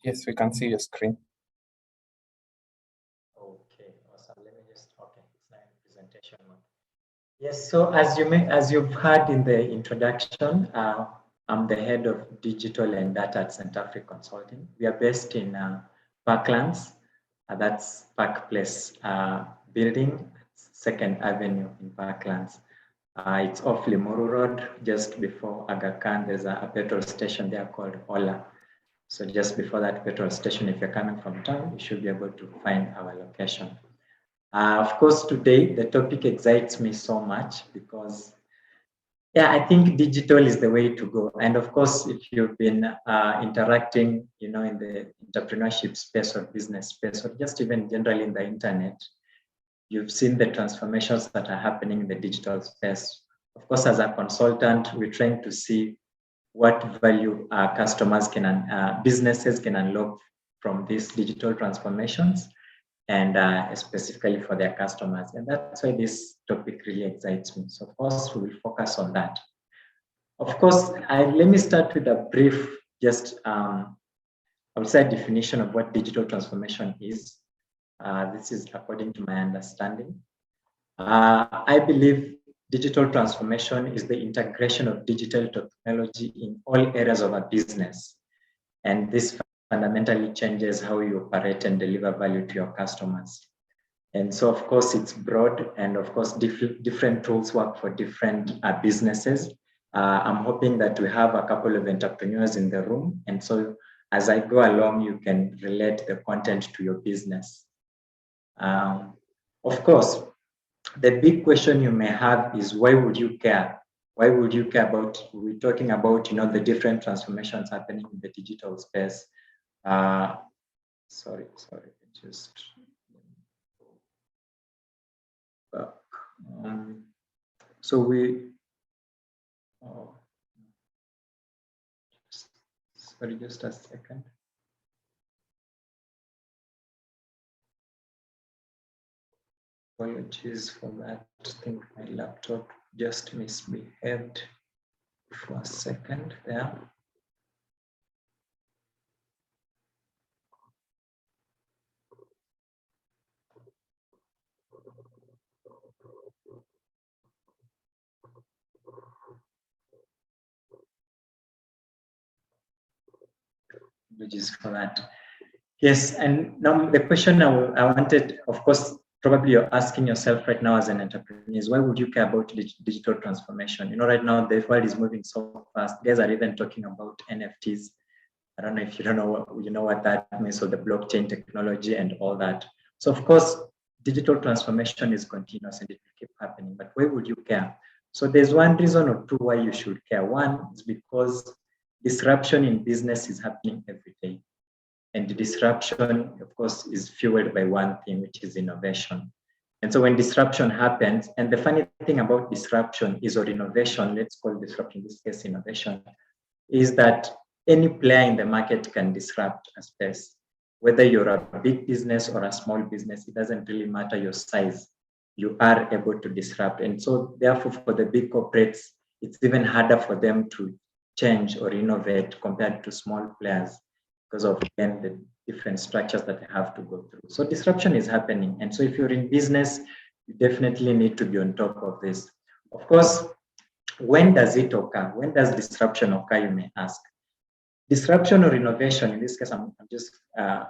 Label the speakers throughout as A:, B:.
A: Yes, we can see your screen.
B: Okay, awesome. Let me just, okay, it's now in presentation mode. Yes, so as you've heard in the introduction, I'm the head of digital and data at Center Africa Consulting. We are based in Parklands, that's Park Place building, 2nd Avenue in Parklands. It's off Limuru Road, just before Aga Khan. There's a petrol station there called Ola. So just before that petrol station, if you're coming from town, you should be able to find our location. Of course, today the topic excites me so much because, yeah, I think digital is the way to go. And of course, if you've been interacting, in the entrepreneurship space or business space, or just even generally in the internet, you've seen the transformations that are happening in the digital space. Of course, as a consultant, we're trying to see what value our customers businesses can unlock from these digital transformations, and specifically for their customers. And that's why this topic really excites me. So of course, we will focus on that. Of course, let me start with a brief, just I would say, definition of what digital transformation is. This is according to my understanding. I believe digital transformation is the integration of digital technology in all areas of a business. And this fundamentally changes how you operate and deliver value to your customers. And so, of course, it's broad, and of course, different tools work for different businesses. I'm hoping that we have a couple of entrepreneurs in the room. And so as I go along, you can relate the content to your business. Of course, the big question you may have is, why would you care? Why would you care about, we're talking about, the different transformations happening in the digital space. Sorry, just back. So sorry, just a second. Apologies for that. I think my laptop just misbehaved for a second there. Apologies for that. Yes, and now the question I wanted, of course, probably you're asking yourself right now as an entrepreneur is, why would you care about digital transformation? Right now the world is moving so fast. Guys are even talking about NFTs. I don't know if you know what that means, so the blockchain technology and all that. So of course, digital transformation is continuous and it will keep happening, but why would you care? So there's one reason or two why you should care. One is because disruption in business is happening every day. And the disruption, of course, is fueled by one thing, which is innovation. And so when disruption happens, and the funny thing about disruption is, or innovation, let's call disruption, in this case innovation, is that any player in the market can disrupt a space. Whether you're a big business or a small business, it doesn't really matter your size. You are able to disrupt. And so therefore, for the big corporates, it's even harder for them to change or innovate compared to small players, because of, again, the different structures that they have to go through. So disruption is happening. And so if you're in business, you definitely need to be on top of this. Of course, when does it occur? When does disruption occur, you may ask? Disruption or innovation, in this case, I'm just generally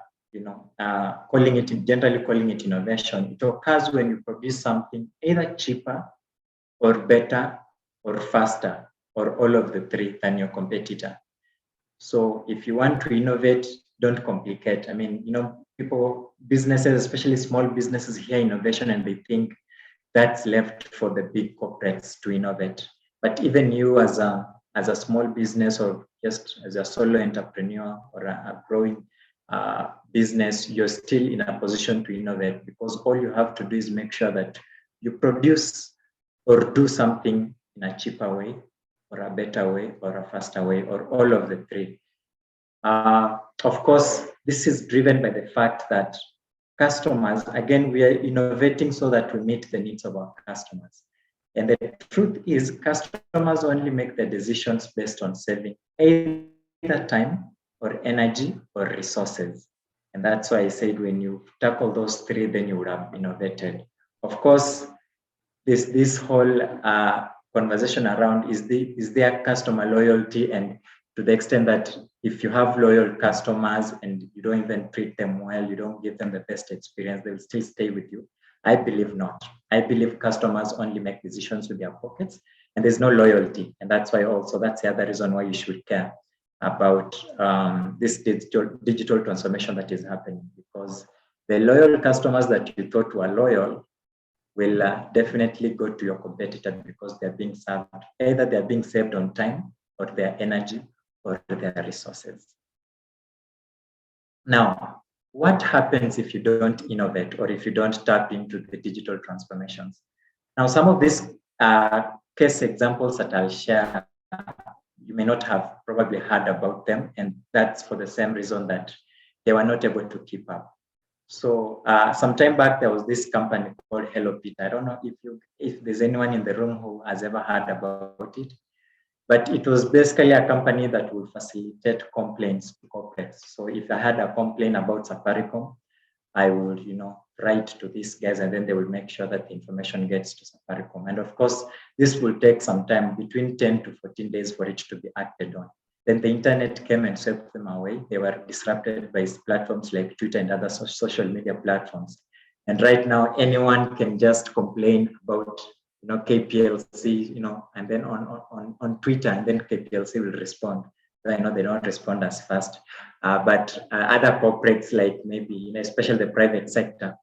B: calling it innovation. It occurs when you produce something either cheaper or better or faster, or all of the three, than your competitor. So if you want to innovate, don't complicate. I mean, businesses, especially small businesses, hear innovation and they think that's left for the big corporates to innovate. But even you as a small business, or just as a solo entrepreneur or a growing business, you're still in a position to innovate, because all you have to do is make sure that you produce or do something in a cheaper way, or a better way, or a faster way, or all of the three. Of course, this is driven by the fact that customers, again, we are innovating so that we meet the needs of our customers. And the truth is, customers only make the decisions based on saving either time
A: or energy, or resources. And that's why I said when you tackle those three, then you would have innovated. Of course, this whole conversation around is there customer loyalty, and to the extent that if you have loyal customers and you don't even treat them well, you don't give them the best experience, they'll still stay with you. I believe not. I believe customers only make decisions with their pockets, and there's no loyalty. And that's why also that's the other reason why you should care about this digital transformation that is happening, because the loyal customers that you thought were loyal will definitely go to your competitor because they're being served, either they're being saved on time or their energy or their resources. Now, what happens if you don't innovate or if you don't tap into the digital transformations? Now, some of these case examples that I'll share, you may not have probably heard about them, and that's for the same reason that they were not able to keep up. So some time back, there was this company called Hello Peter. I don't know if there's anyone in the room who has ever heard about it, but it was basically a company that would facilitate complaints to corporates. So if I had a complaint about Safaricom, I would, write to these guys, and then they will make sure that the information gets to Safaricom. And of course, this will take some time, between 10 to 14 days for it to be acted on. Then the internet came and swept them away. They were disrupted by platforms like Twitter and other social media platforms. And right now, anyone can just complain about, KPLC, and then on Twitter, and then KPLC will respond. I know they don't respond as fast, but other corporates, like maybe, especially the private sector,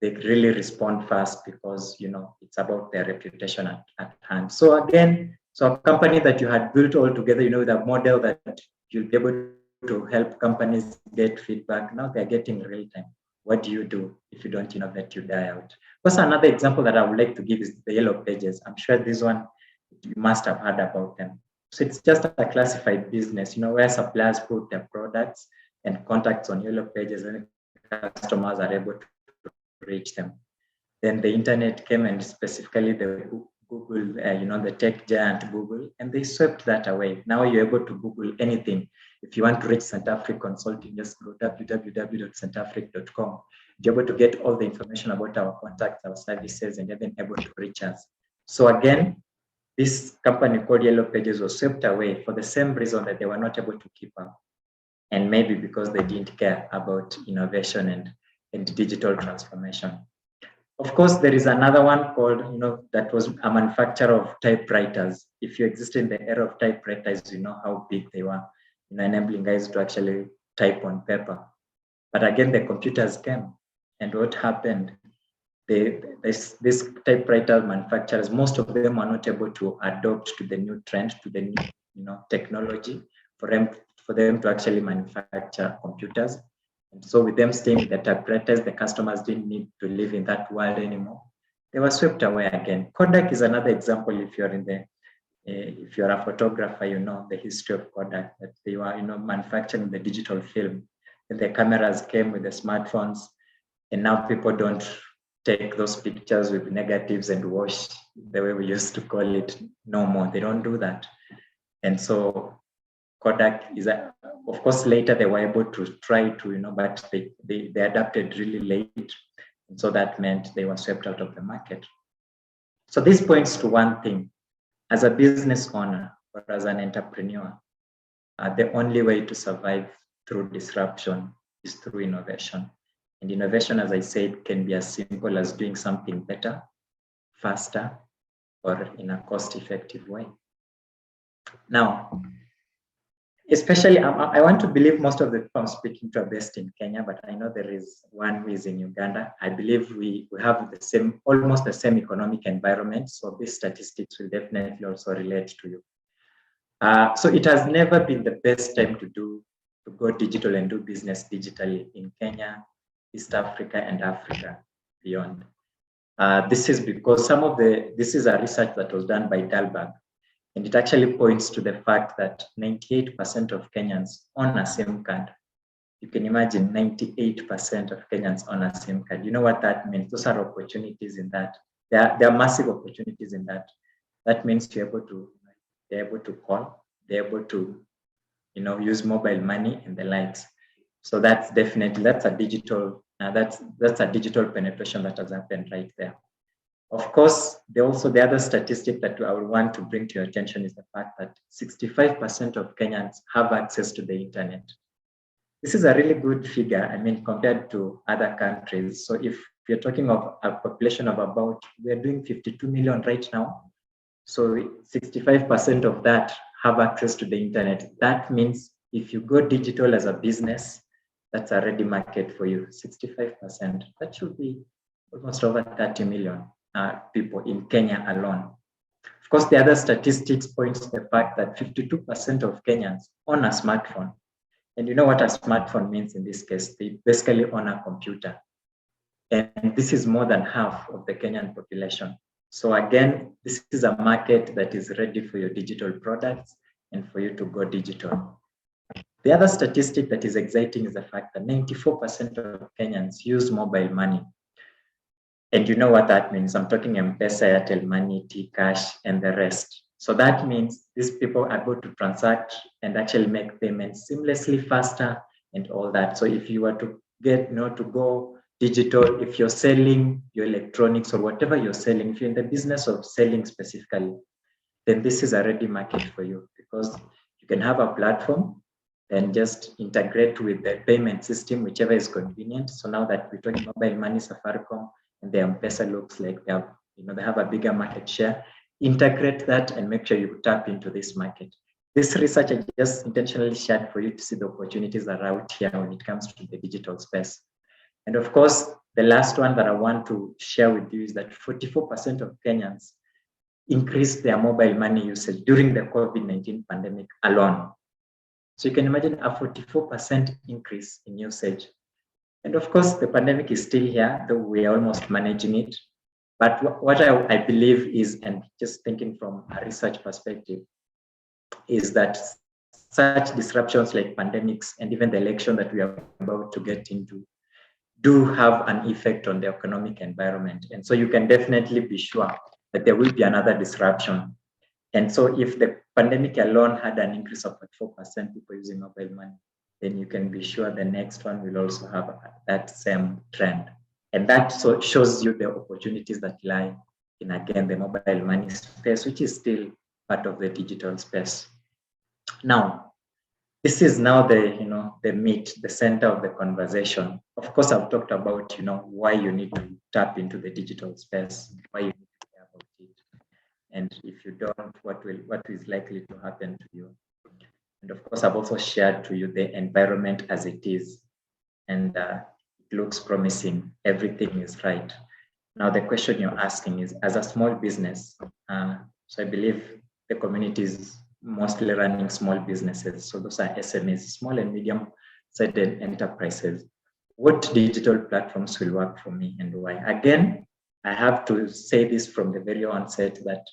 A: they really respond fast because, it's about their reputation at hand. So again, a company that you had built all together, with a model that you'll be able to help companies get feedback, now they're getting real time. What do you do if you don't innovate? You die out. What's another example that I would like to give is the Yellow Pages. I'm sure this one, you must have heard about them. So it's just a classified business, where suppliers put their products and contacts on Yellow Pages, and customers are able to reach them. Then the internet came, and specifically the Google, the tech giant Google, and they swept that away. Now you're able to Google anything. If you want to reach Centafric Consulting, just go www.centafric.com. You're able to get all the information about our contacts, our services, and then able to reach us. So again, this company called Yellow Pages was swept away for the same reason that they were not able to keep up. And maybe because they didn't care about innovation and digital transformation. Of course, there is another one called, that was a manufacturer of typewriters. If you exist in the era of typewriters, you know how big they were, enabling guys to actually type on paper. But again, the computers came, and what happened? These typewriter manufacturers, most of them are not able to adopt to the new trend, to the new, technology for them to actually manufacture computers. And so with them staying with the typewriters, the customers didn't need to live in that world anymore. They were swept away again. Kodak is another example. If you're a photographer, the history of Kodak, that they were, manufacturing the digital film. And the cameras came with the smartphones, and now people don't take those pictures with negatives and wash the way we used to call it no more. They don't do that. And so Kodak is, of course, later they were able to try to, but they adapted really late. And so that meant they were swept out of the market. So this points to one thing. As a business owner or as an entrepreneur, the only way to survive through disruption is through innovation. And innovation, as I said, can be as simple as doing something better, faster, or in a cost-effective way. Now, especially, I want to believe most of the people I'm speaking to are based in Kenya, but I know there is one who is in Uganda. I believe we have almost the same economic environment, so these statistics will definitely also relate to you. So it has never been the best time to go digital and do business digitally in Kenya, East Africa, and Africa beyond. This is because this is a research that was done by Dalberg, and it actually points to the fact that 98% of Kenyans own a SIM card. You can imagine 98% of Kenyans own a SIM card. You know what that means? Those are opportunities in that. There are massive opportunities in that. That means they're able to call, they're able to use mobile money and the likes. So that's a digital that's a digital penetration that has happened right there. Of course, the other statistic that I would want to bring to your attention is the fact that 65% of Kenyans have access to the internet. This is a really good figure, compared to other countries. So if you're talking of a population of about, we're doing 52 million right now. So 65% of that have access to the internet. That means if you go digital as a business, that's a ready market for you, 65%. That should be almost over 30 million people in Kenya alone. Of course, the other statistics point to the fact that 52% of Kenyans own a smartphone. And you know what a smartphone means in this case? They basically own a computer. And this is more than half of the Kenyan population. So again, this is a market that is ready for your digital products and for you to go digital. The other statistic that is exciting is the fact that 94% of Kenyans use mobile money. And you know what that means? I'm talking M-Pesa, Airtel Money, T-Cash, and the rest. So that means these people are able to transact and actually make payments seamlessly, faster, and all that. So if you were to get, to go digital, if you're selling your electronics or whatever you're selling, if you're in the business of selling specifically, then this is a ready market for you, because you can have a platform and just integrate with the payment system, whichever is convenient. So now that we're talking mobile money, Safaricom and the M-Pesa looks like they have, they have a bigger market share. Integrate that and make sure you tap into this market. This research I just intentionally shared for you to see the opportunities that are out here when it comes to the digital space. And of course, the last one that I want to share with you is that 44% of Kenyans increased their mobile money usage during the COVID-19 pandemic alone. So you can imagine a 44% increase in usage. And of course, the pandemic is still here, though we are almost managing it. But what I believe is, and just thinking from a research perspective, is that such disruptions like pandemics and even the election that we are about to get into do have an effect on the economic environment. And so you can definitely be sure that there will be another disruption. And so if the pandemic alone had an increase of 4% people using mobile money, then you can be sure the next one will also have that same trend. And that shows you the opportunities that lie in, again, the mobile money space, which is still part of the digital space. Now, this is now the meat, the center of the conversation. Of course, I've talked about, why you need to tap into the digital space, why you need to care about it. And if you don't, what is likely to happen to you? And of course, I've also shared to you the environment as it is. And it looks promising. Everything is right. Now, the question you're asking is, as a small business, so I believe the community is mostly running small businesses. So those are SMEs, small and medium-sized enterprises. What digital platforms will work for me and why? Again, I have to say this from the very onset that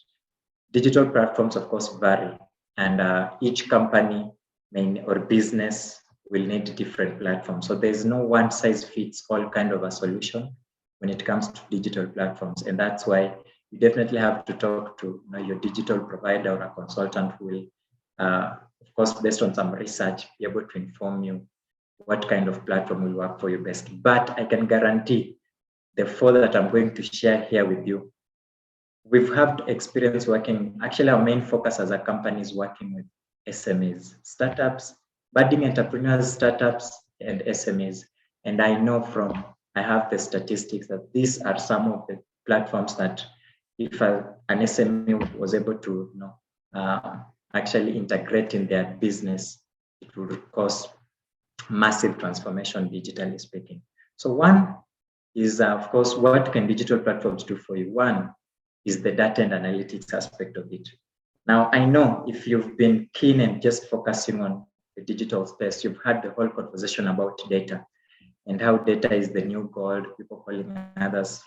A: digital platforms, of course, vary. And each company or business will need different platforms. So there's no one size fits all kind of a solution when it comes to digital platforms. And that's why you definitely have to talk to your digital provider or a consultant who will, of course, based on some research, be able to inform you what kind of platform will work for you best. But I can guarantee the 4 that I'm going to share here with you, we've had experience working, actually our main focus as a company is working with SMEs, startups, budding entrepreneurs, startups, and SMEs. And I know I have the statistics that these are some of the platforms that if an SME was able to actually integrate in their business, it would cause massive transformation, digitally speaking. So one is, of course, what can digital platforms do for you? One is the data and analytics aspect of it. Now, I know if you've been keen and just focusing on the digital space, you've had the whole conversation about data and how data is the new gold, people calling others,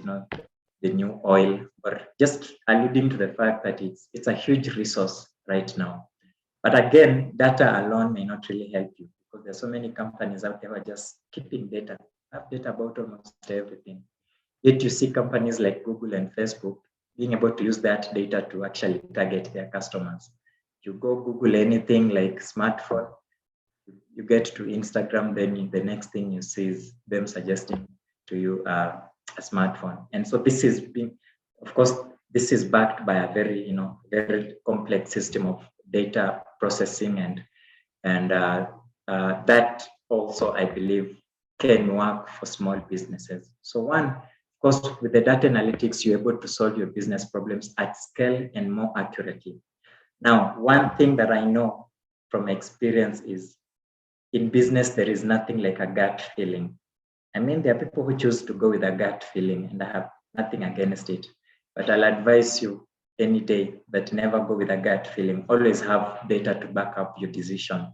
A: the new oil, or just alluding to the fact that it's a huge resource right now. But again, data alone may not really help you because there's so many companies out there who are just keeping data, have data about almost everything. Yet you see companies like Google and Facebook being able to use that data to actually target their customers. You go Google anything like smartphone, you get to Instagram, then the next thing you see is them suggesting to you a smartphone. And so this is being, of course, this is backed by a very, very complex system of data processing, and that also, I believe, can work for small businesses. So one, of course, with the data analytics, you're able to solve your business problems at scale and more accurately. Now, one thing that I know from experience is in business, there is nothing like a gut feeling. I mean, there are people who choose to go with a gut feeling, and I have nothing against it. But I'll advise you any day that never go with a gut feeling. Always have data to back up your decision.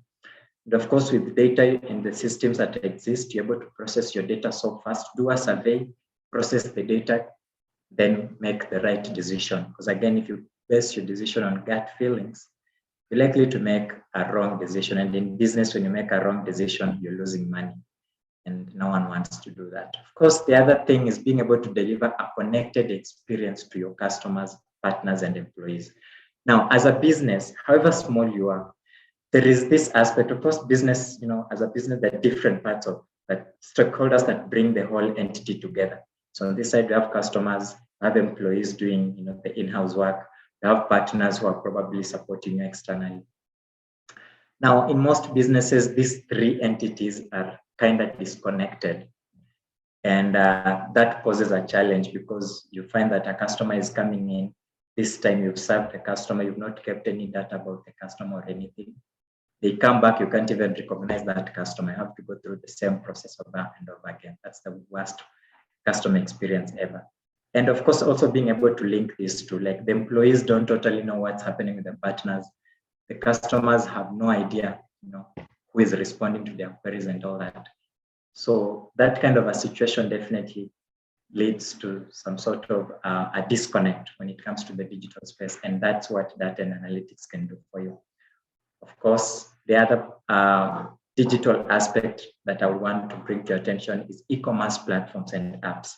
A: And of course, with data and the systems that exist, you're able to process your data so fast, do a survey, process the data, then make the right decision. Because again, if you base your decision on gut feelings, you're likely to make a wrong decision. And in business, when you make a wrong decision, you're losing money. And no one wants to do that. Of course, the other thing is being able to deliver a connected experience to your customers, partners, and employees. Now, as a business, however small you are, there is this aspect. Of course, business, as a business, there are different parts of that stakeholders that bring the whole entity together. So on this side, we have customers, we have employees doing, the in-house work. We have partners who are probably supporting you externally. Now, in most businesses, these three entities are kind of disconnected. And that poses a challenge because you find that a customer is coming in. This time you've served the customer, you've not kept any data about the customer or anything. They come back, you can't even recognize that customer. You have to go through the same process over and over again. That's the worst customer experience ever. And of course, also being able to link this to, like, the employees don't totally know what's happening with the partners. The customers have no idea, who is responding to their queries and all that. So that kind of a situation definitely leads to some sort of a disconnect when it comes to the digital space. And that's what data and analytics can do for you. Of course, the other digital aspect that I would want to bring to your attention is e-commerce platforms and apps.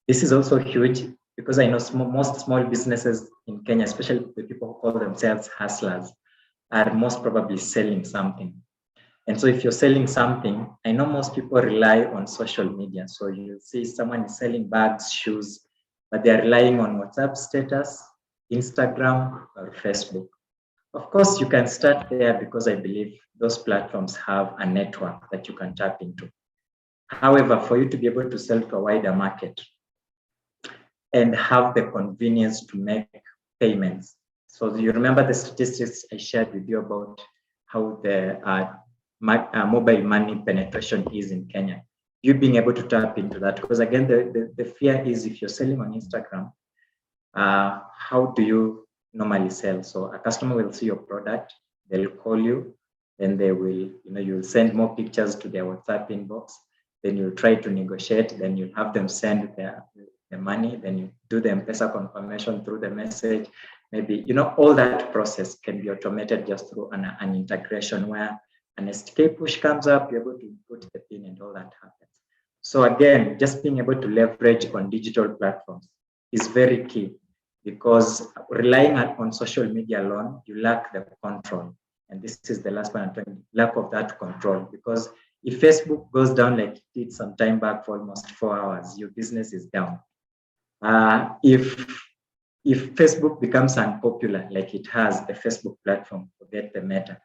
A: This is also huge because I know most small businesses in Kenya, especially the people who call themselves hustlers, are most probably selling something. And so if you're selling something, I know most people rely on social media. So you see someone is selling bags, shoes, but they're relying on WhatsApp status, Instagram, or Facebook. Of course, you can start there because I believe those platforms have a network that you can tap into. However, for you to be able to sell to a wider market and have the convenience to make payments. So you remember the statistics I shared with you about how the mobile money penetration is in Kenya. You being able to tap into that, because again, the fear is if you're selling on Instagram, how do you normally sell? So a customer will see your product, they'll call you, then they will, you'll send more pictures to their WhatsApp inbox, then you'll try to negotiate, then you'll have them send their money, then you do the M-Pesa confirmation through the message. Maybe, all that process can be automated just through an integration where an SDK push comes up, you're able to put the pin and all that happens. So again, just being able to leverage on digital platforms is very key, because relying on social media alone, you lack the control. And this is the last one, lack of that control. Because if Facebook goes down like it did some time back for almost 4 hours, your business is down. If Facebook becomes unpopular, like it has, the Facebook platform, forget the Meta,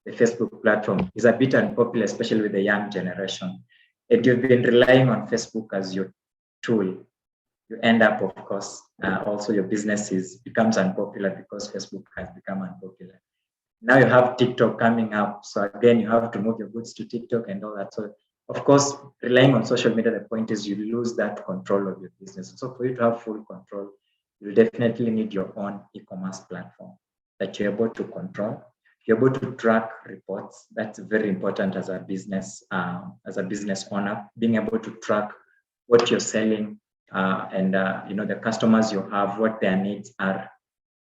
A: the Facebook platform is a bit unpopular, especially with the young generation. And you've been relying on Facebook as your tool. You end up, of course, also your business becomes unpopular because Facebook has become unpopular. Now you have TikTok coming up. So again, you have to move your goods to TikTok and all that. So of course, relying on social media, the point is you lose that control of your business. So for you to have full control, you definitely need your own e-commerce platform that you're able to control. You're able to track reports. That's very important as a business owner, being able to track what you're selling and the customers you have, what their needs are.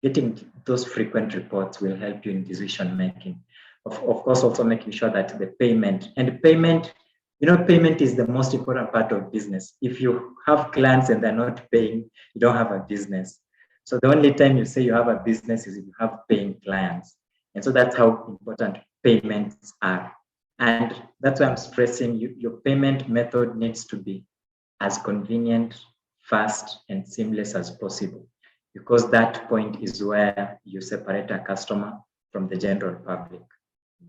A: Getting those frequent reports will help you in decision making. Of course, also making sure that the payment is the most important part of business. If you have clients and they're not paying, you don't have a business. So the only time you say you have a business is if you have paying clients. And so that's how important payments are. And that's why I'm stressing your payment method needs to be as convenient, fast, and seamless as possible, because that point is where you separate a customer from the general public.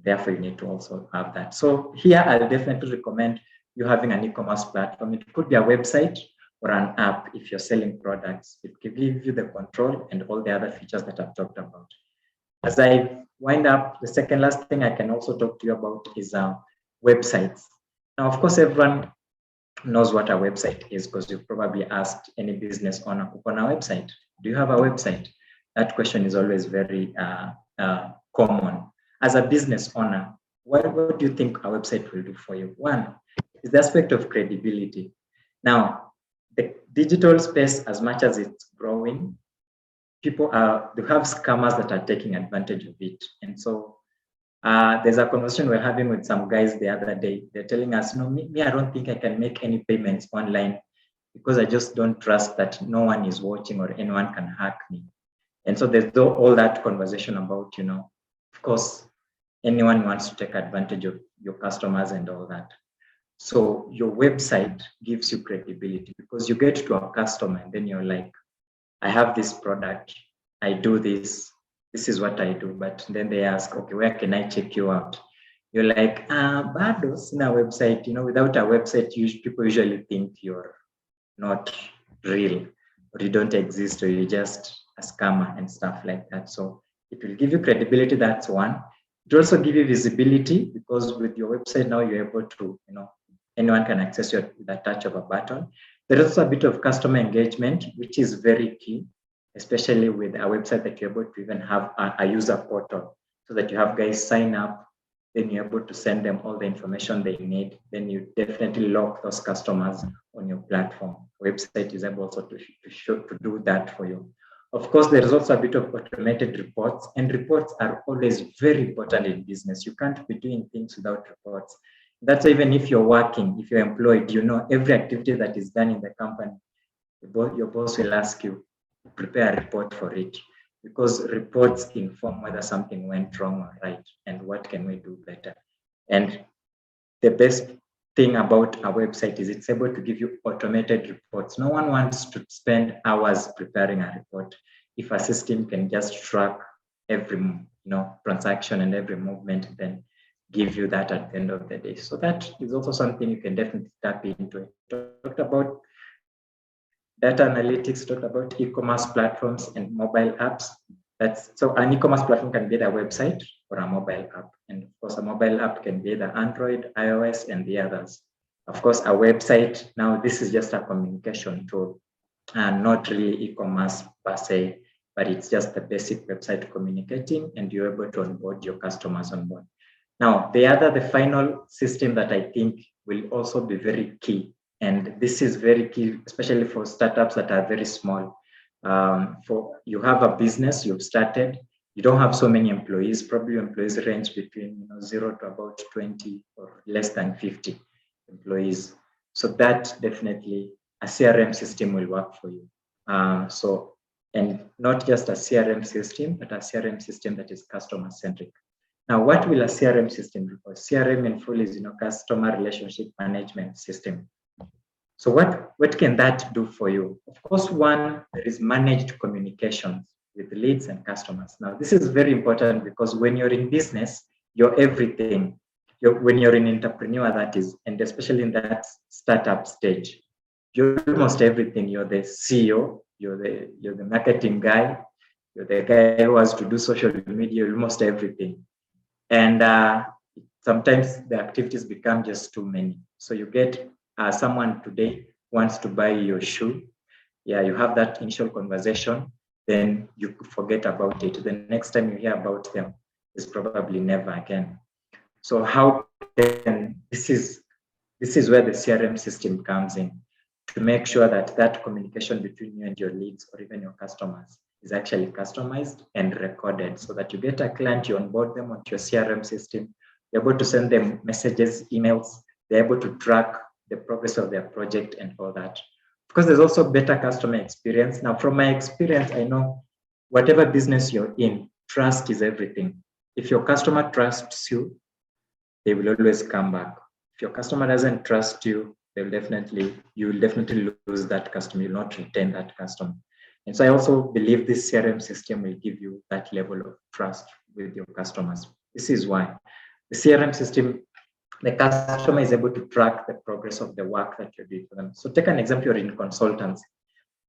A: Therefore, you need to also have that. So here, I'll definitely recommend you having an e-commerce platform. It could be a website or an app if you're selling products. It can give you the control and all the other features that I've talked about. As I wind up, the second last thing I can also talk to you about is websites. Now, of course, everyone knows what a website is because you've probably asked any business owner on a website. Do you have a website? That question is always very common. As a business owner, what do you think a website will do for you? One is the aspect of credibility. Now, the digital space, as much as it's growing, people they have scammers that are taking advantage of it. And so there's a conversation we're having with some guys the other day. They're telling us, no, me, I don't think I can make any payments online because I just don't trust that no one is watching or anyone can hack me. And so there's all that conversation about, of course, anyone wants to take advantage of your customers and all that. So your website gives you credibility because you get to a customer and then you're like, I have this product, I do this, this is what I do. But then they ask, okay, where can I check you out? You're like, Bados in a website, without a website, people usually think you're not real or you don't exist or you're just a scammer and stuff like that. So it will give you credibility, that's one. It will also give you visibility because with your website now you're able to, anyone can access you with a touch of a button. There is also a bit of customer engagement, which is very key, especially with a website that you're able to even have a user portal so that you have guys sign up, then you're able to send them all the information they need. Then you definitely lock those customers on your platform. Website is able also to do that for you. Of course, there is also a bit of automated reports, and reports are always very important in business. You can't be doing things without reports. That's even if you're working, if you're employed, every activity that is done in the company, your boss will ask you to prepare a report for it, because reports inform whether something went wrong or right and what can we do better. And the best thing about a website is it's able to give you automated reports. No one wants to spend hours preparing a report. If a system can just track every transaction and every movement, then give you that at the end of the day. So that is also something you can definitely tap into. Talked about data analytics, talked about e-commerce platforms and mobile apps. So an e-commerce platform can be a website or a mobile app. And of course, a mobile app can be either Android, iOS, and the others. Of course, a website, now this is just a communication tool and not really e-commerce per se, but it's just the basic website communicating and you're able to onboard your customers on board. Now, the final system that I think will also be very key, and this is very key, especially for startups that are very small. For you have a business you've started, you don't have so many employees. Probably employees range between 0 to about 20 or less than 50 employees. So that definitely a CRM system will work for you. And not just a CRM system, but a CRM system that is customer centric. Now, what will a CRM system do? CRM in full is customer relationship management system. So what can that do for you? Of course, one, there is managed communications with leads and customers. Now, this is very important because when you're in business, you're everything. When you're an entrepreneur, that is, and especially in that startup stage, you're almost everything. You're the CEO, you're the marketing guy, you're the guy who has to do social media, almost everything. And sometimes the activities become just too many. So you get someone today wants to buy your shoe. Yeah, you have that initial conversation, then you forget about it. The next time you hear about them is probably never again. So how can this is where the CRM system comes in, to make sure that communication between you and your leads or even your customers is actually customized and recorded, so that you get a client, you onboard them onto your CRM system, you're able to send them messages, emails, they're able to track the progress of their project and all that. Because there's also better customer experience. Now, from my experience, I know whatever business you're in, trust is everything. If your customer trusts you, they will always come back. If your customer doesn't trust you, you will definitely lose that customer. You'll not retain that customer. And so I also believe this CRM system will give you that level of trust with your customers. This is why the CRM system, the customer is able to track the progress of the work that you're doing for them. So take an example, you're in consultancy,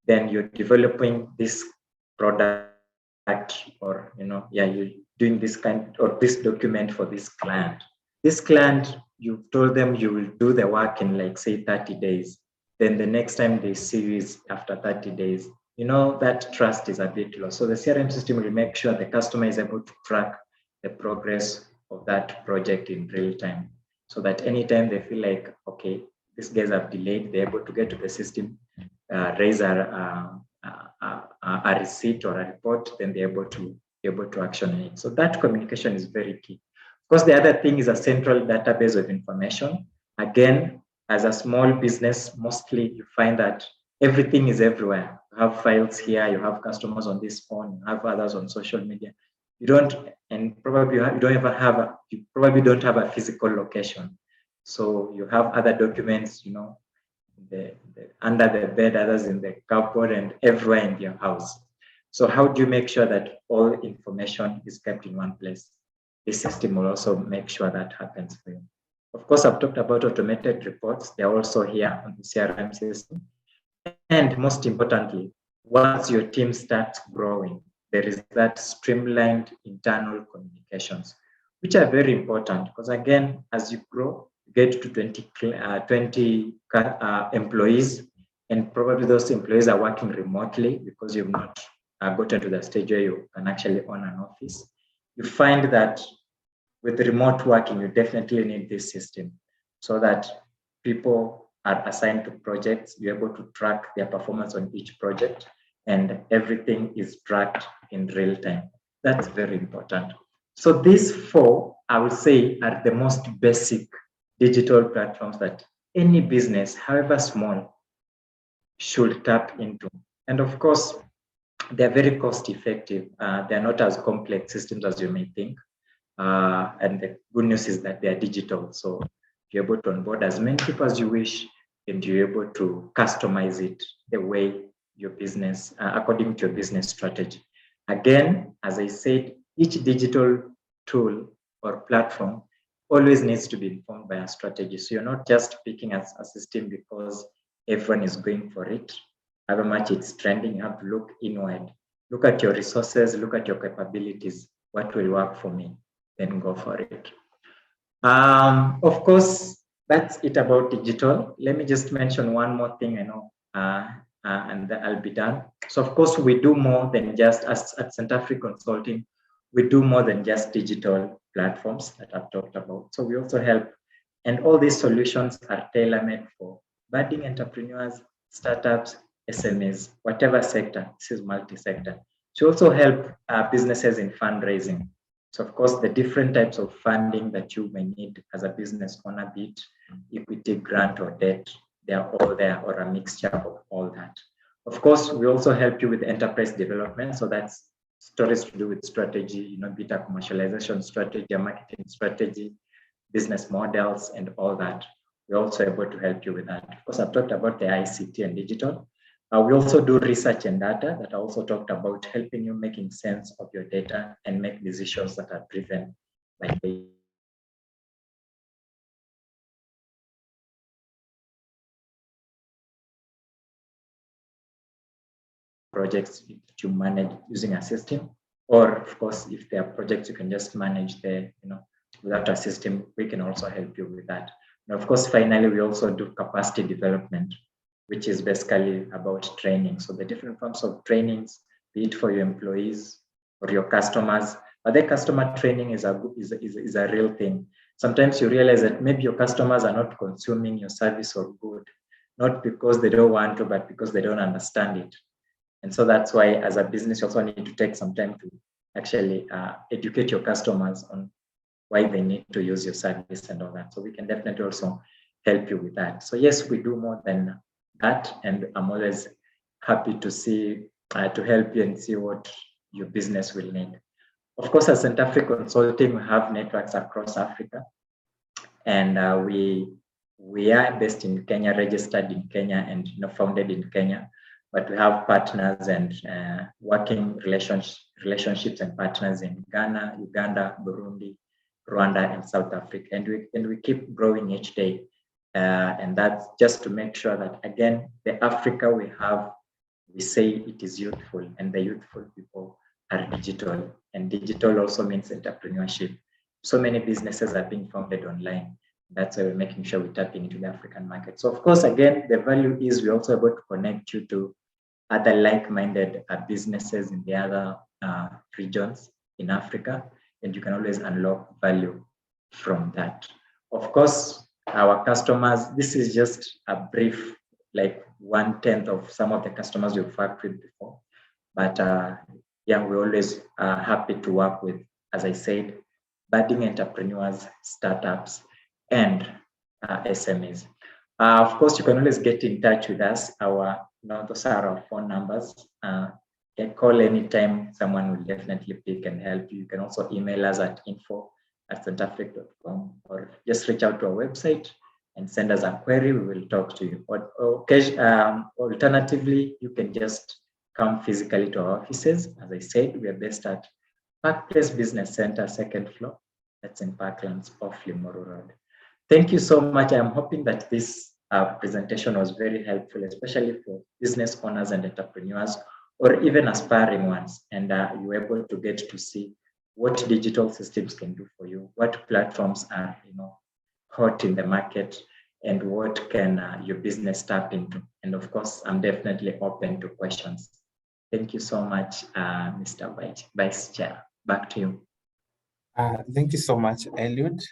A: then you're developing this product, or you're doing this kind or this document for this client. This client, you've told them you will do the work in like say 30 days. Then the next time they see you is after 30 days. That trust is a bit low. So the CRM system will make sure the customer is able to track the progress of that project in real time. So that anytime they feel like, okay, these guys have delayed, they're able to get to the system, raise a receipt or a report, then they're able to action it. So that communication is very key. Of course, the other thing is a central database of information. Again, as a small business, mostly you find that everything is everywhere. You have files here, you have customers on this phone, you have others on social media. You don't, and probably you probably don't have a physical location. So you have other documents, under the bed, others in the cupboard, and everywhere in your house. So how do you make sure that all information is kept in one place? This system will also make sure that happens for you. Of course, I've talked about automated reports. They're also here on the CRM system. And most importantly, once your team starts growing, there is that streamlined internal communications, which are very important because again, as you grow, you get to 20 employees, and probably those employees are working remotely because you've not gotten to the stage where you can actually own an office. You find that with remote working, you definitely need this system so that people are assigned to projects, you're able to track their performance on each project, and everything is tracked in real time. That's very important. So these four, I would say, are the most basic digital platforms that any business, however small, should tap into. And of course, they're very cost effective. They're not as complex systems as you may think. And the good news is that they are digital. So you're able to onboard as many people as you wish, and you're able to customize it the way your business, according to your business strategy. Again, as I said, each digital tool or platform always needs to be informed by a strategy. So you're not just picking a system because everyone is going for it. However much it's trending, you have to look inward. Look at your resources, look at your capabilities. What will work for me? Then go for it. Of course, that's it about digital. Let me just mention one more thing, and I'll be done. So of course, we do more than just, at Center Free Consulting, we do more than just digital platforms that I've talked about. So we also help, and all these solutions are tailor-made for budding entrepreneurs, startups, SMEs, whatever sector. This is multi-sector. To also help businesses in fundraising. So of course, the different types of funding that you may need as a business owner, be it equity, grant, or debt, they are all there, or a mixture of all that. Of course, we also help you with enterprise development. So that's stories to do with strategy, be it a commercialization strategy, a marketing strategy, business models, and all that. We're also able to help you with that. Of course, I've talked about the ICT and digital. We also do research and data that I also talked about, helping you making sense of your data and make decisions that are driven by data. Projects that you manage using a system, or of course, if there are projects you can just manage without a system, we can also help you with that. And of course, finally, we also do capacity development, which is basically about training. So the different forms of trainings, be it for your employees or your customers, but the customer training is a real thing. Sometimes you realize that maybe your customers are not consuming your service or good, not because they don't want to, but because they don't understand it. And so that's why, as a business, you also need to take some time to actually educate your customers on why they need to use your service and all that. So we can definitely also help you with that. So yes, we do more than that, and I'm always happy to see to help you and see what your business will need. Of course, as Center Free Consulting, we have networks across Africa. And we are based in Kenya, registered in Kenya, and founded in Kenya. But we have partners and working relationships and partners in Ghana, Uganda, Burundi, Rwanda, and South Africa. And we keep growing each day. And that's just to make sure that, again, the Africa we have, we say it is youthful, and the youthful people are digital. And digital also means entrepreneurship. So many businesses are being founded online. That's why we're making sure we're tapping into the African market. So of course, again, the value is we're also able to connect you to other like-minded businesses in the other regions in Africa, and you can always unlock value from that. Of course, our customers, this is just a brief, like 1/10 of some of the customers we've worked with before. But yeah, we're always happy to work with, as I said, budding entrepreneurs, startups, and SMEs. Of course, you can always get in touch with us. Those are our phone numbers. You can call anytime. Someone will definitely pick and help you. You can also email us at info@centafric.com, or just reach out to our website and send us a query. We will talk to you. Alternatively, you can just come physically to our offices. As I said, we are based at Park Place Business Center, 2nd floor. That's in Parklands off Limuru Road. Thank you so much. I'm hoping that this presentation was very helpful, especially for business owners and entrepreneurs, or even aspiring ones. And you were able to get to see what digital systems can do for you, what platforms are hot in the market, and what can your business tap into. And of course, I'm definitely open to questions. Thank you so much, Mr. Vice Chair. Back to you.
C: Thank you so much, Eliud,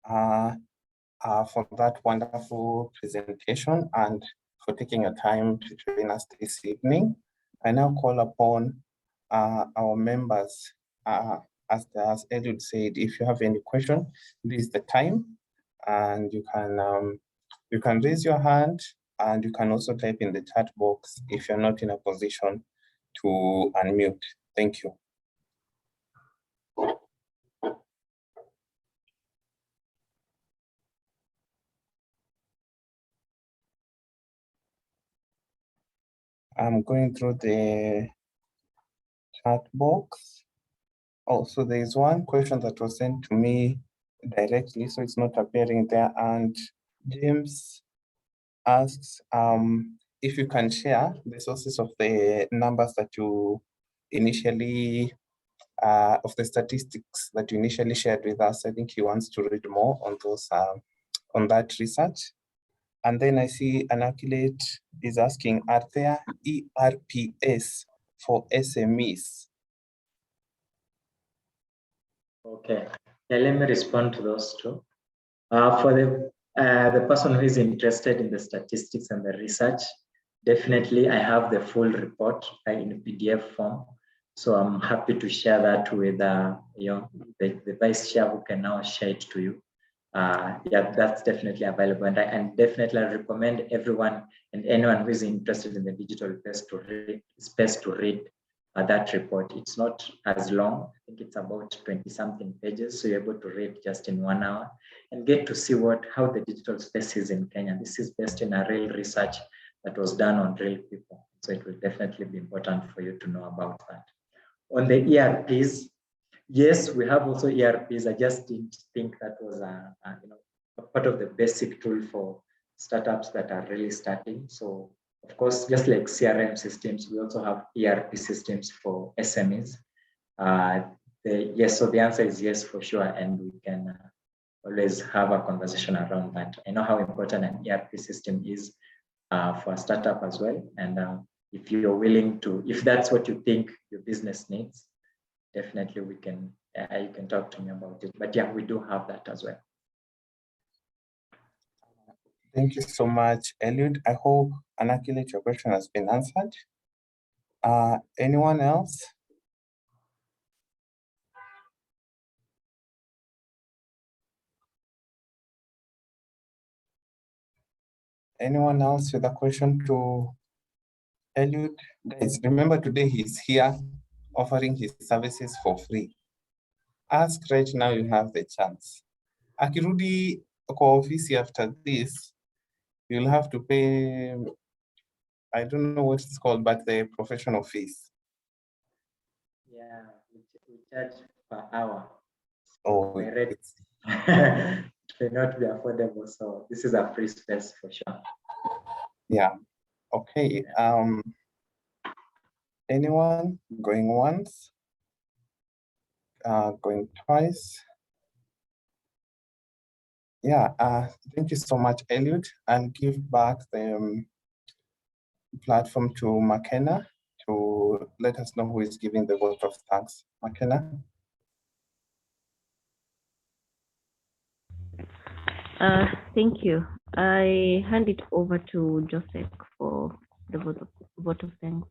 C: for that wonderful presentation and for taking your time to join us this evening. I now call upon our members, as Eliud said, if you have any question, this is the time, and you can raise your hand, and you can also type in the chat box if you're not in a position to unmute. Thank you. I'm going through the chat box. Also, there is one question that was sent to me directly, so it's not appearing there. And James asks if you can share the sources of the numbers that you initially, of the statistics that you initially shared with us. I think he wants to read more on those, on that research. And then I see an Anaculate is asking, are there ERPs for SMEs?
A: Okay, yeah, let me respond to those two. For the person who is interested in the statistics and the research, definitely I have the full report in PDF form. So I'm happy to share that with the vice chair, who can now share it to you. Yeah, that's definitely available, and definitely I recommend everyone and anyone who is interested in the digital space to read that report. It's not as long. I think it's about 20-something pages, so you're able to read just in 1 hour and get to see how the digital space is in Kenya. This is based in a real research that was done on real people, so it will definitely be important for you to know about that. On the ERPs, yes, we have also ERPs. I just didn't think that was a part of the basic tool for startups that are really starting. So of course, just like CRM systems, we also have ERP systems for SMEs. Yes, so the answer is yes, for sure. And we can always have a conversation around that. I know how important an ERP system is for a startup as well. And if you're willing to, if that's what you think your business needs, definitely you can talk to me about it. But yeah, we do have that as well.
C: Thank you so much, Eliud. I hope, Anaculate, your question has been answered. Anyone else? Anyone else with a question to Eliud? Guys, remember today he's here offering his services for free. Ask right now, you have the chance. akirudi kwa ofisi after this, you'll have to pay, I don't know what it's called, but the professional fees.
B: Yeah, we charge per hour.
C: Oh,
B: My rate may not be affordable, so this is a free space for sure.
C: yeah. Okay. Anyone going once? Going twice? Yeah. Thank you so much, Eliud. I'll give back the platform to McKenna to let us know who is giving the vote of thanks. McKenna.
D: Thank you. I hand it over to Joseph for the vote of thanks.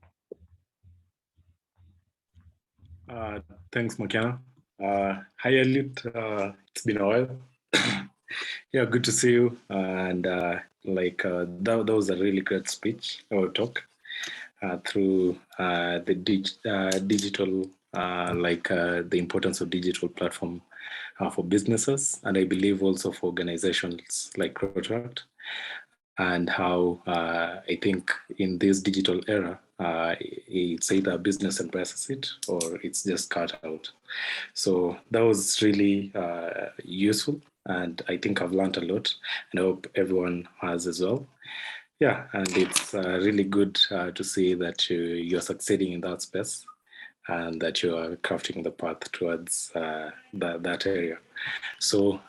E: Thanks, McKenna. Hi, Elliot. It's been a while. Yeah, good to see you. And that was a really great speech or talk through the digital, the importance of digital platform for businesses, and I believe also for organizations like Kodak, and how I think in this digital era, it's either business embraces it or it's just cut out. So that was really useful, and I think I've learned a lot, and I hope everyone has as well. Yeah, and it's really good to see that you're succeeding in that space and that you are crafting the path towards that area. So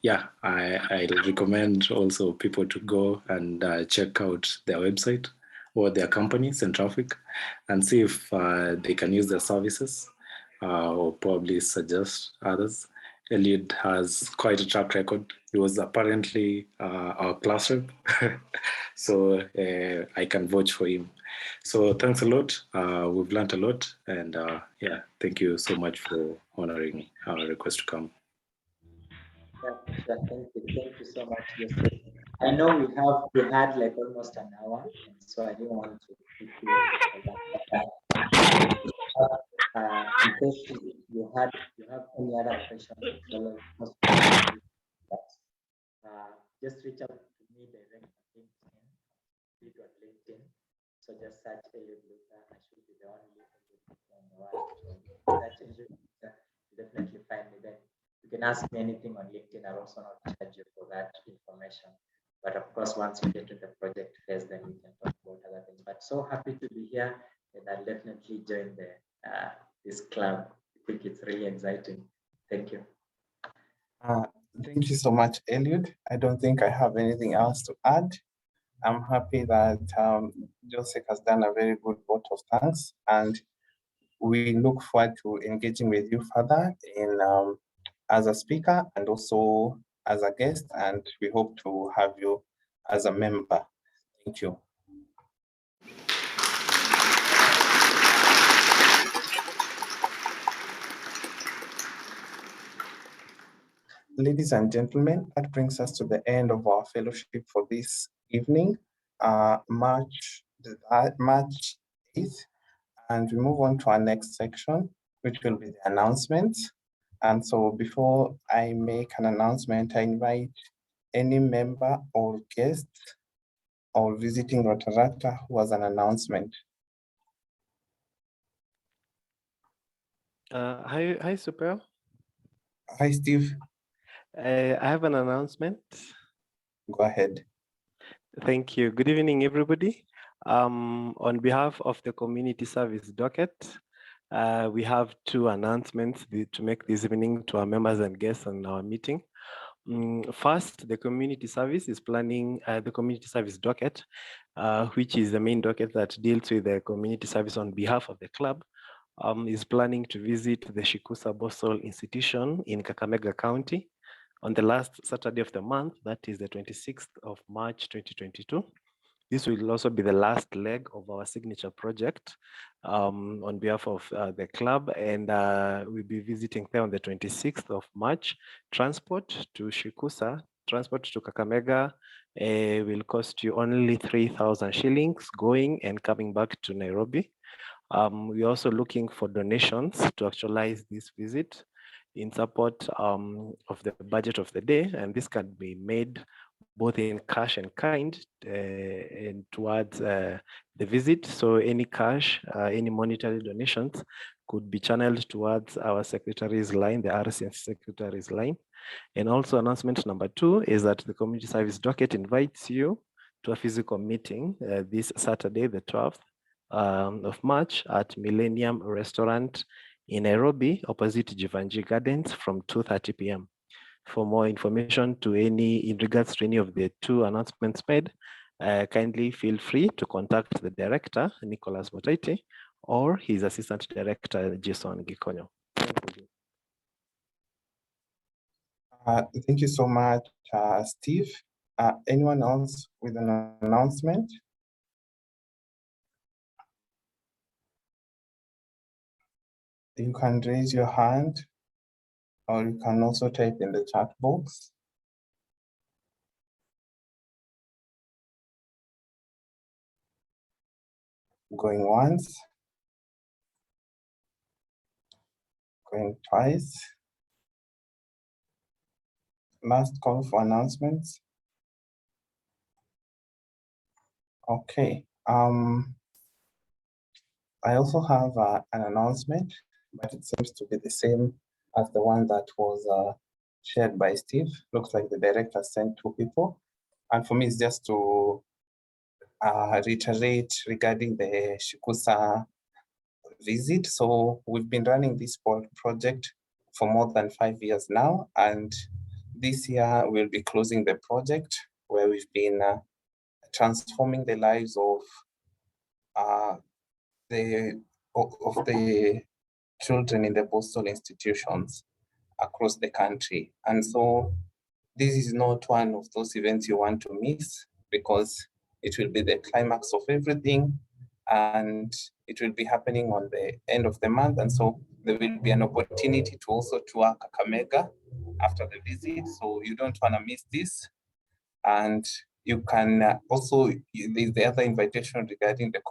E: yeah, I recommend also people to go and check out their website or their company, Centrafric, and see if they can use their services or probably suggest others. Eliud has quite a track record. He was apparently our class rep, so I can vouch for him. So thanks a lot. We've learned a lot, and yeah, thank you so much for honoring our request to come.
B: Yeah, sure. Thank you so much, Joseph. I know we had like almost an hour, and so I didn't want to keep you for that. In case you have any other questions to follow, just reach out to me direct on LinkedIn. So just search Eliud Luther. I should be the only Eliud Luther in the world. So search Eliud Luther, you definitely find me there. You can ask me anything on LinkedIn. I'll also not charge you for that information. But of course, once we get to the project phase, then we can talk about other things. But so happy to be here, and I'll definitely join this club. I think it's really exciting. Thank you.
C: Thank you so much, Eliud. I don't think I have anything else to add. I'm happy that Joseph has done a very good vote of thanks, and we look forward to engaging with you further in as a speaker and also as a guest, and we hope to have you as a member. Thank you. Ladies and gentlemen, that brings us to the end of our fellowship for this evening, March 8th, and we move on to our next section, which will be the announcements. And so before I make an announcement, I invite any member or guest or visiting Rotaract who has an announcement.
F: Hi, Super.
C: Hi, Steve.
F: I have an announcement.
C: Go ahead.
F: Thank you. Good evening, everybody. On behalf of the community service docket, we have two announcements to make this evening to our members and guests on our meeting. First, the community service is planning the community service docket, which is the main docket that deals with the community service on behalf of the club, is planning to visit the Shikusa Bosol Institution in Kakamega County on the last Saturday of the month, that is the 26th of March 2022. This will also be the last leg of our signature project on behalf of the club, and we'll be visiting there on the 26th of March. Transport to Shikusa, transport to Kakamega will cost you only 3,000 shillings going and coming back to Nairobi. We're also looking for donations to actualize this visit. in support of the budget of the day, and this can be made both in cash and kind and towards the visit. So any cash, any monetary donations could be channeled towards our secretary's line, the RCS secretary's line. And also announcement number 2 is that the community service docket invites you to a physical meeting this Saturday, the 12th of March at Millennium Restaurant in Nairobi, opposite Jivanji Gardens from 2:30 p.m. For more information in regards to any of the 2 announcements made, kindly feel free to contact the director, Nicholas Motaiti, or his assistant director, Jason Gikonyo.
C: Thank you so much, Steve. Anyone else with an announcement? You can raise your hand, or you can also type in the chat box. Going once. Going twice. Last call for announcements. Okay. I also have an announcement, but it seems to be the same as the one that was shared by Steve. Looks like the director sent 2 people. And for me, it's just to reiterate regarding the Shikusa visit. So we've been running this project for more than 5 years now. And this year we'll be closing the project where we've been transforming the lives of the children in the postal institutions across the country. And so this is not one of those events you want to miss, because it will be the climax of everything, and it will be happening on the end of the month. And so there will be an opportunity to also tour Kakamega after the visit. So you don't want to miss this. And you can also, there's the other invitation regarding the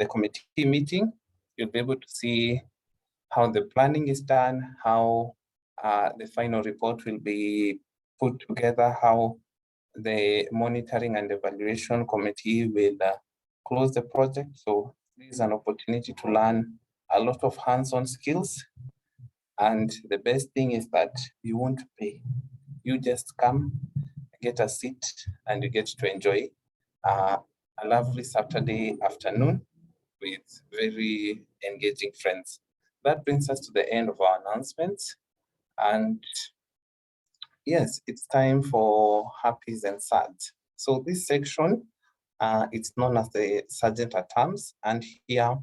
C: committee meeting. You'll be able to see how the planning is done, how the final report will be put together, how the monitoring and evaluation committee will close the project. So this is an opportunity to learn a lot of hands-on skills. And the best thing is that you won't pay. You just come, get a seat, and you get to enjoy a lovely Saturday afternoon with very engaging friends. That brings us to the end of our announcements. And yes, it's time for happies and sads. So this section, it's known as the Sergeant at Arms. And here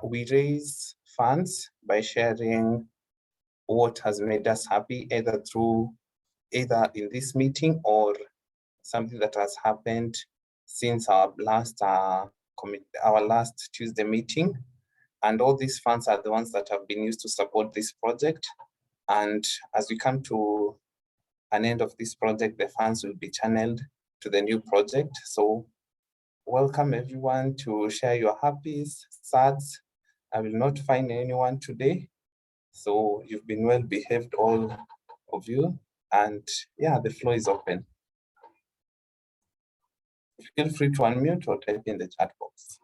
C: we raise funds by sharing what has made us happy, either in this meeting or something that has happened since our last Tuesday meeting. And all these funds are the ones that have been used to support this project. And as we come to an end of this project, the funds will be channeled to the new project. So welcome everyone to share your happies, sads. I will not find anyone today. So you've been well behaved, all of you. And yeah, the floor is open. Feel free to unmute or type in the chat box.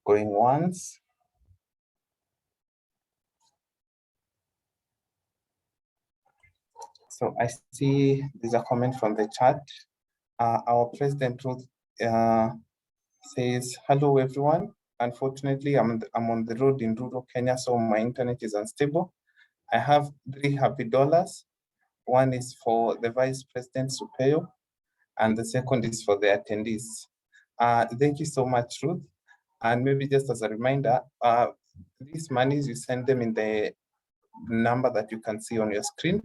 C: Going once. So I see there's a comment from the chat. Our President Ruth says, hello everyone. Unfortunately, I'm on the road in rural Kenya, so my internet is unstable. I have $3 happy. One is for the Vice President Supeyo, and the second is for the attendees. Thank you so much, Ruth. And maybe just as a reminder, these monies, you send them in the number that you can see on your screen,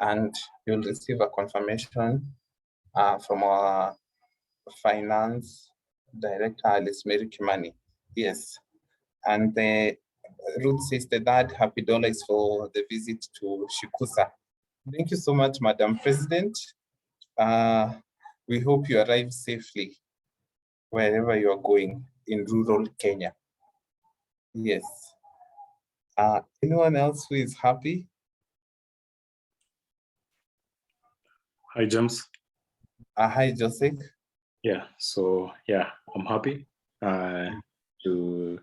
C: and you'll receive a confirmation from our finance director, Alice Mary Kimani. Yes. And the Ruth says that happy dollar is for the visit to Shikusa. Thank you so much, Madam President. We hope you arrive safely wherever you are going in rural Kenya. Yes. Anyone else who is happy?
E: Hi, James.
C: Hi, Joseph.
E: Yeah, so yeah, I'm happy to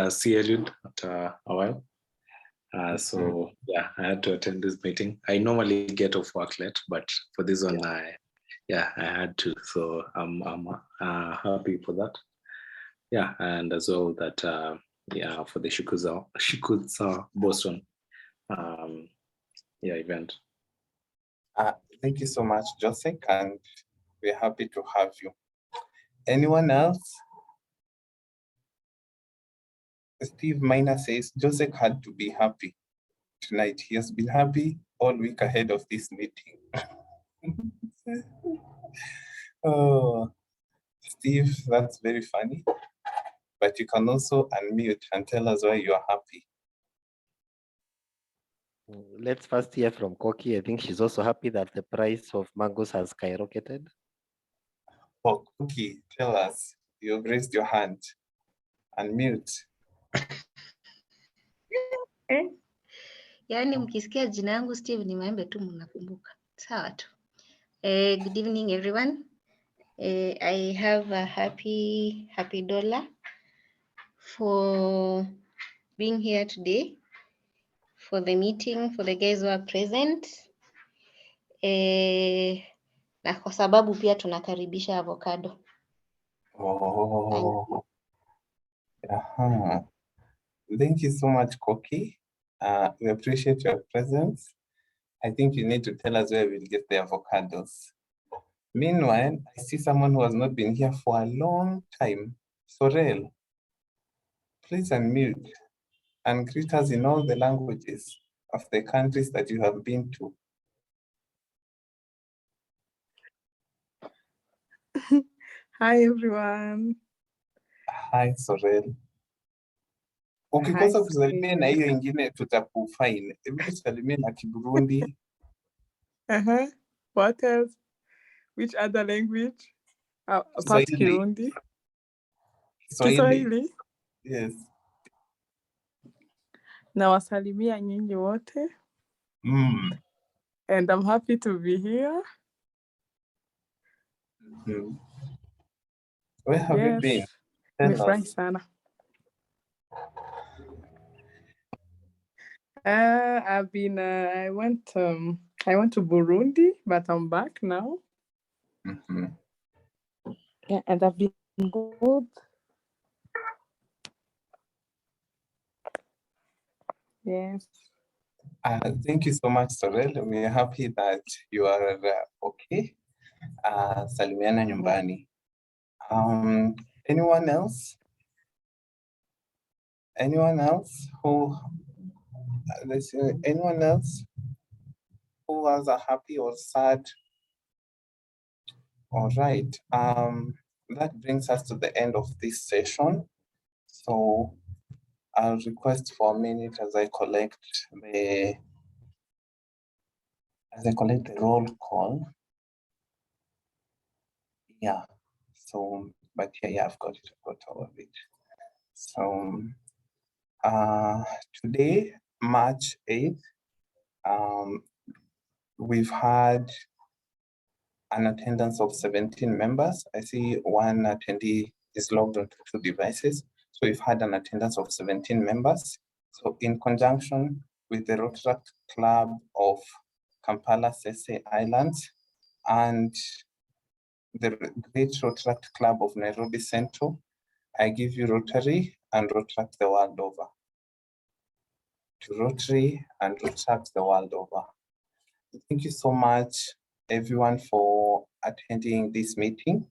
E: see Eliud after a while. So yeah, I had to attend this meeting. I normally get off work late, but for this one, I had to. So I'm happy for that. Yeah, and as well that for the Shikusa Boston event.
C: Thank you so much, Joseph, and we're happy to have you. Anyone else? Steve Miner says Joseph had to be happy tonight. He has been happy all week ahead of this meeting. Oh, Steve, that's very funny. But you can also unmute and tell us why you are happy.
F: Let's first hear from Koki. I think she's also happy that the price of mangoes has skyrocketed.
C: Oh, Koki, tell us. You've raised your hand. Unmute.
G: Yaani mkisikia jina yangu Steve ni maembe tu mnakumbuka. Sawa tu. Good evening everyone. I have a happy dollar for being here today for the meeting, for the guys who are present. Na kwa sababu pia tunakaribisha avocado.
C: Oh. Thank you so much, Koki. We appreciate your presence. I think you need to tell us where we'll get the avocados. Meanwhile, I see someone who has not been here for a long time. Sorel, please unmute and greet us in all the languages of the countries that you have been to.
H: Hi, everyone.
C: Hi, Sorel. Ukikosa kusalimia na hiyo ingine tutakufine. Hebu tusalimie na Kiburundi.
H: What else? Which other language? Apart Kirundi? Kiswahili?
C: Yes.
H: Nawasalimia nyinyi wote. And I'm happy to be here.
C: Where have you been?
H: Nimefurahi sana. I went to Burundi, but I'm back now. Yeah, and I've been good. Yes.
C: Thank you so much, Sorel. We are happy that you are okay. Salimiana nyumbani. Anyone else? Anyone else who? Let's see. Anyone else who was happy or sad? All right. That brings us to the end of this session. So I'll request for a minute as I collect the roll call. Yeah. So, but yeah, I've got all of it. So today, March 8th, we've had an attendance of 17 members. I see one attendee is logged onto 2 devices. So we've had an attendance of 17 members. So in conjunction with the Rotaract Club of Kampala Sese Islands and the Great Rotaract Club of Nairobi Central, I give you Rotary and Rotaract the world over. To Rotary and Rotaract the world over. Thank you so much, everyone, for attending this meeting.